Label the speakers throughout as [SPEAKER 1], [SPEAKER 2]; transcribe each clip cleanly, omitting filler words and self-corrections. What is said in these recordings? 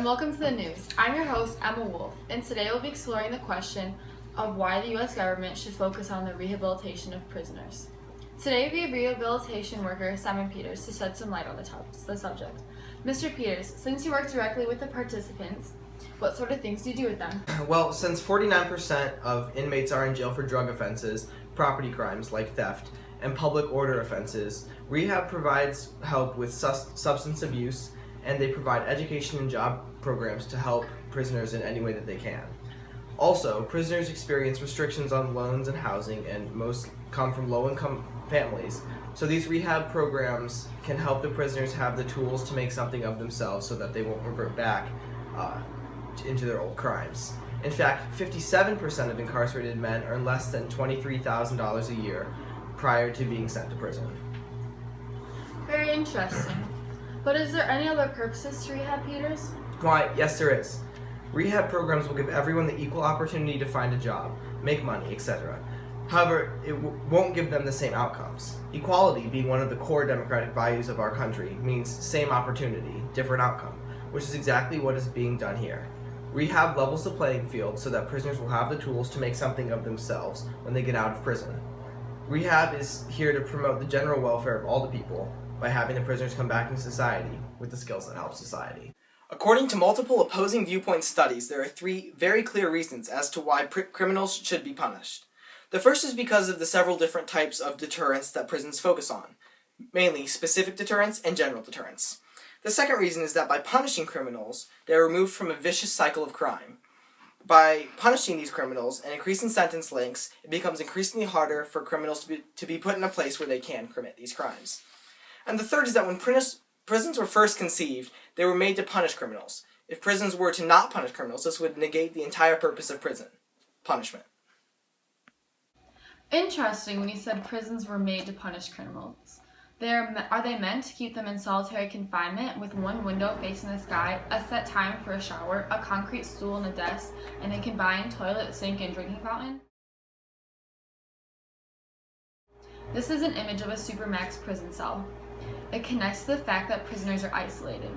[SPEAKER 1] and welcome to the news. I'm your host, Emma Wolf, and today we'll be exploring the question of why the U.S. government should focus on the rehabilitation of prisoners. Today we have rehabilitation worker Simon Peters to shed some light on the subject. Mr. Peters, since you work directly with the participants, what sort of things do you do with them?
[SPEAKER 2] Well, since 49% of inmates are in jail for drug offenses, property crimes like theft, and public order offenses, rehab provides help with substance abuse, and they provide education and job programs to help prisoners in any way that they can. Also, prisoners experience restrictions on loans and housing, and most come from low-income families. So these rehab programs can help the prisoners have the tools to make something of themselves so that they won't revert back into their old crimes. In fact, 57% of incarcerated men earn less than $23,000 a year prior to being sent to prison.
[SPEAKER 1] Very interesting. But is there any other purposes to rehab, Peters?
[SPEAKER 2] Why, yes there is. Rehab programs will give everyone the equal opportunity to find a job, make money, etc. However, it won't give them the same outcomes. Equality, being one of the core democratic values of our country, means same opportunity, different outcome, which is exactly what is being done here. Rehab levels the playing field so that prisoners will have the tools to make something of themselves when they get out of prison. Rehab is here to promote the general welfare of all the people by having the prisoners come back into society with the skills that help society. According to multiple opposing viewpoint studies, there are three very clear reasons as to why criminals should be punished. The first is because of the several different types of deterrence that prisons focus on, mainly specific deterrence and general deterrence. The second reason is that by punishing criminals, they are removed from a vicious cycle of crime. By punishing these criminals and increasing sentence lengths, it becomes increasingly harder for criminals to be put in a place where they can commit these crimes. And the third is that when prisons were first conceived, they were made to punish criminals. If prisons were to not punish criminals, this would negate the entire purpose of prison: punishment.
[SPEAKER 1] Interesting when you said prisons were made to punish criminals. Are they meant to keep them in solitary confinement with one window facing the sky, a set time for a shower, a concrete stool and a desk, and a combined toilet, sink, and drinking fountain? This is an image of a supermax prison cell. It connects to the fact that prisoners are isolated.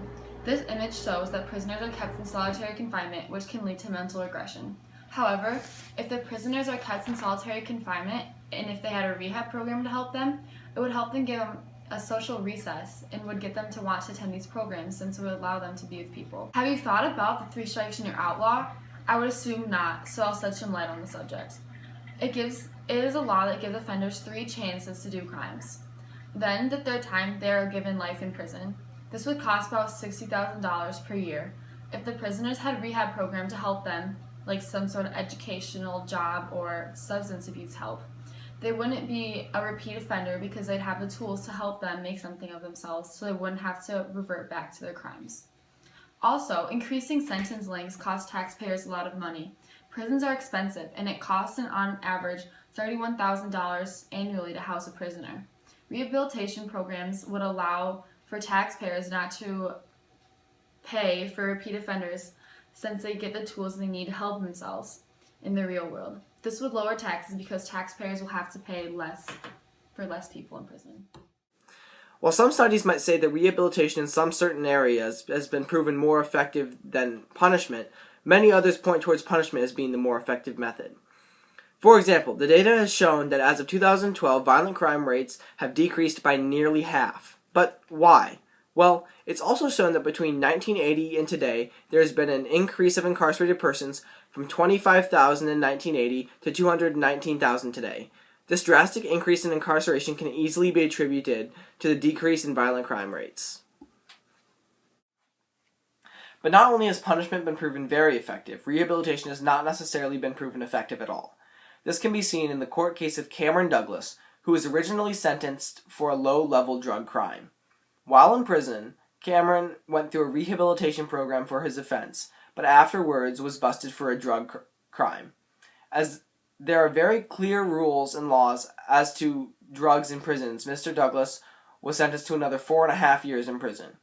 [SPEAKER 1] This image shows that prisoners are kept in solitary confinement, which can lead to mental aggression. However, if the prisoners are kept in solitary confinement, and if they had a rehab program to help them, it would help them give them a social recess and would get them to want to attend these programs since it would allow them to be with people. Have you thought about the 3 strikes and you're outlaw? I would assume not, so I'll shed some light on the subject. It is a law that gives offenders 3 chances to do crimes. Then, the 3rd time, they are given life in prison. This would cost about $60,000 per year. If the prisoners had a rehab program to help them, like some sort of educational job or substance abuse help, they wouldn't be a repeat offender because they'd have the tools to help them make something of themselves so they wouldn't have to revert back to their crimes. Also, increasing sentence lengths costs taxpayers a lot of money. Prisons are expensive, and it costs on average $31,000 annually to house a prisoner. Rehabilitation programs would allow for taxpayers not to pay for repeat offenders since they get the tools they need to help themselves in the real world. This would lower taxes because taxpayers will have to pay less for less people in prison.
[SPEAKER 2] While some studies might say that rehabilitation in some certain areas has been proven more effective than punishment, many others point towards punishment as being the more effective method. For example, the data has shown that as of 2012, violent crime rates have decreased by nearly half. But why? Well, it's also shown that between 1980 and today, there has been an increase of incarcerated persons from 25,000 in 1980 to 219,000 today. This drastic increase in incarceration can easily be attributed to the decrease in violent crime rates. But not only has punishment been proven very effective, rehabilitation has not necessarily been proven effective at all. This can be seen in the court case of Cameron Douglas, who was originally sentenced for a low-level drug crime. While in prison, Cameron went through a rehabilitation program for his offense, but afterwards was busted for a drug crime. As there are very clear rules and laws as to drugs in prisons, Mr. Douglas was sentenced to another 4.5 years in prison.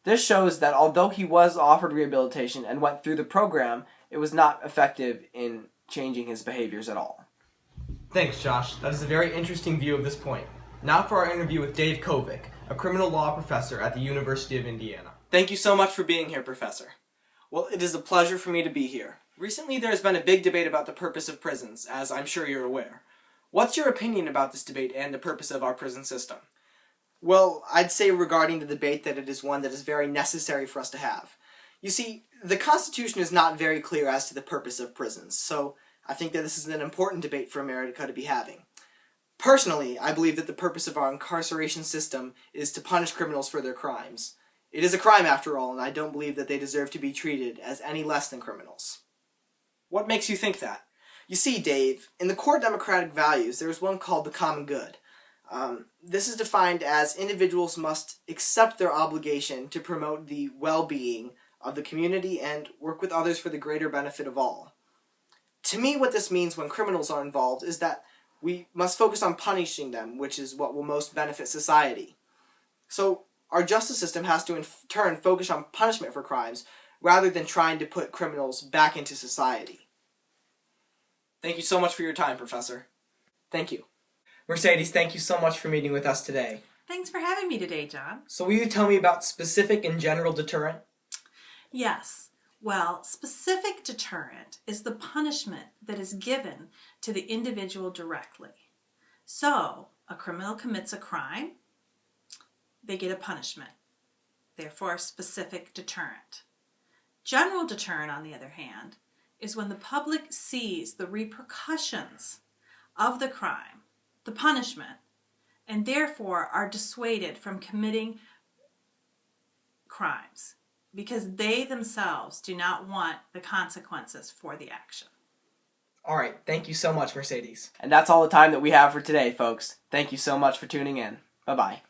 [SPEAKER 2] This shows that although he was offered rehabilitation and went through the program, it was not effective in changing his behaviors at all. Thanks, Josh. That is a very interesting view of this point. Now for our interview with Dave Kovic, a criminal law professor at the University of Indiana. Thank you so much for being here, Professor. Well, it is a pleasure for me to be here. Recently, there has been a big debate about the purpose of prisons, as I'm sure you're aware. What's your opinion about this debate and the purpose of our prison system? Well, I'd say regarding the debate that it is one that is very necessary for us to have. You see, the Constitution is not very clear as to the purpose of prisons, so I think that this is an important debate for America to be having. Personally, I believe that the purpose of our incarceration system is to punish criminals for their crimes. It is a crime after all, and I don't believe that they deserve to be treated as any less than criminals. What makes you think that? You see, Dave, in the core democratic values, there is one called the common good. This is defined as individuals must accept their obligation to promote the well-being of the community and work with others for the greater benefit of all. To me, what this means when criminals are involved is that we must focus on punishing them, which is what will most benefit society. So, our justice system has to in turn focus on punishment for crimes rather than trying to put criminals back into society. Thank you so much for your time, Professor. Thank you. Mercedes, thank you so much for meeting with us today.
[SPEAKER 3] Thanks for having me today, John.
[SPEAKER 2] So will you tell me about specific and general deterrent?
[SPEAKER 3] Yes. Well, specific deterrent is the punishment that is given to the individual directly. So, a criminal commits a crime, they get a punishment. Therefore, specific deterrent. General deterrent, on the other hand, is when the public sees the repercussions of the crime, the punishment, and therefore are dissuaded from committing crimes because they themselves do not want the consequences for the action.
[SPEAKER 2] All right, thank you so much, Mercedes. And that's all the time that we have for today, folks. Thank you so much for tuning in. Bye-bye.